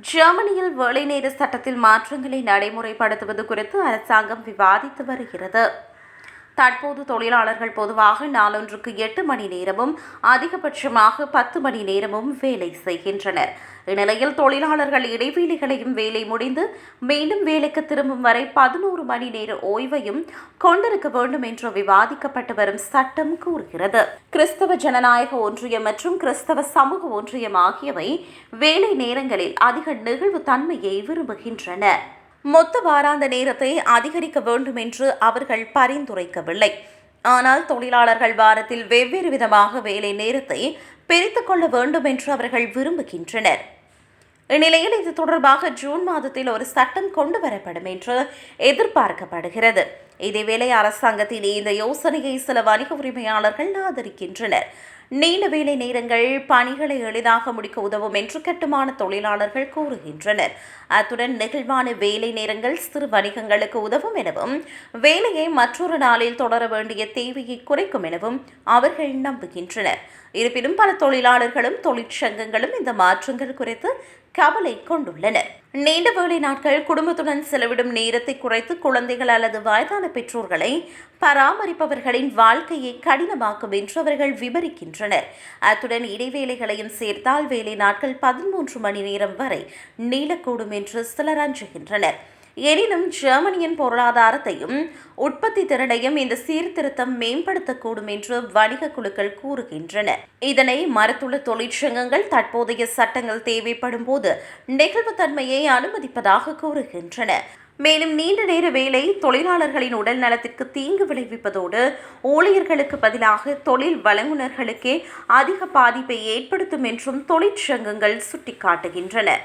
ஜெர்மனியில் வேலைநேர சட்டத்தில் மாற்றங்களை நடைமுறைப்படுத்துவது குறித்து அரசாங்கம் விவாதித்து வருகிறது. தற்போது தொழிலாளர்கள் பொதுவாக நாளொன்றுக்கு 8 மணி நேரமும் அதிகபட்சமாக 10 மணி நேரமும் வேலை செய்கின்றனர். இந்நிலையில் தொழிலாளர்கள் இடைவேளைகளையும் வேலை முடிந்து மீண்டும் வேலைக்கு திரும்பும் வரை 11 மணி நேர ஓய்வையும் கொண்டிருக்க வேண்டும் என்று விவாதிக்கப்பட்டு வரும் சட்டம் கூறுகிறது. கிறிஸ்தவ ஜனநாயக ஒன்றியம் மற்றும் கிறிஸ்தவ சமூக ஒன்றியம் ஆகியவை வேலை நேரங்களில் அதிக நெகிழ்வு தன்மையை விரும்புகின்றன. மொத்த வாராந்த நேரத்தை அதிகரிக்க வேண்டும் என்று அவர்கள் பரிந்துரைக்கவில்லை. ஆனால் தொழிலாளர்கள் வாரத்தில் வெவ்வேறு விதமாக வேலை நேரத்தை பிரித்துக் கொள்ள வேண்டும் என்று அவர்கள் விரும்புகின்றனர். இந்நிலையில் இது தொடர்பாக ஜூன் மாதத்தில் ஒரு சட்டம் கொண்டு வரப்படும் என்று எதிர்பார்க்கப்படுகிறது. இதேவேளை அரசாங்கத்தின் இந்த யோசனையை சில வணிக உரிமையாளர்கள் ஆதரிக்கின்றனர். நீண்ட வேலை நேரங்கள் பணிகளை எளிதாக முடிக்க உதவும் என்று கட்டுமான தொழிலாளர்கள் கூறுகின்றனர். அத்துடன் நெகிழ்வான வேலை நேரங்கள் சிறு வணிகங்களுக்கு உதவும் எனவும் வேலையை மற்றொரு நாளில் தொடர வேண்டிய தேவையை குறைக்கும் எனவும் அவர்கள் நம்புகின்றனர். இருப்பினும் பல தொழிலாளர்களும் தொழிற்சங்கங்களும் இந்த மாற்றங்கள் குறித்து கவலை கொண்டுள்ளனர். நீண்ட வேலை நாட்கள் குடும்பத்துடன் செலவிடும் நேரத்தை குறைத்து குழந்தைகள் அல்லது வயதான பெற்றோர்களை பராமரிப்பவர்களின் வாழ்க்கையை கடினமாக்கும் என்று அவர்கள் விவரிக்கின்றனர். அத்துடன் இடைவேளைகளையும் சேர்த்தால் வேலை நாட்கள் 13 மணி நேரம் வரை நீளக்கூடும் என்று சிலர் அஞ்சுகின்றனர். எனினும் ஜெர்மனியின் பொருளாதாரத்தையும் உற்பத்தி திறனையும் இந்த சீர்திருத்தம் மேம்படுத்தக்கூடும் என்று வணிக குழுக்கள் கூறுகின்றன. இதனை மறுத்துள்ள தொழிற்சங்கங்கள் தற்போதைய சட்டங்கள் தேவைப்படும் போது நெகிழ்வுத்தன்மையை அனுமதிப்பதாக கூறுகின்றன. மேலும் நீண்ட நேர வேலை தொழிலாளர்களின் உடல் நலத்திற்கு தீங்கு விளைவிப்பதோடு ஊழியர்களுக்கு பதிலாக தொழில் வழங்குநர்களுக்கே அதிக பாதிப்பை ஏற்படுத்தும் என்றும் தொழிற்சங்கங்கள் சுட்டிக்காட்டுகின்றன.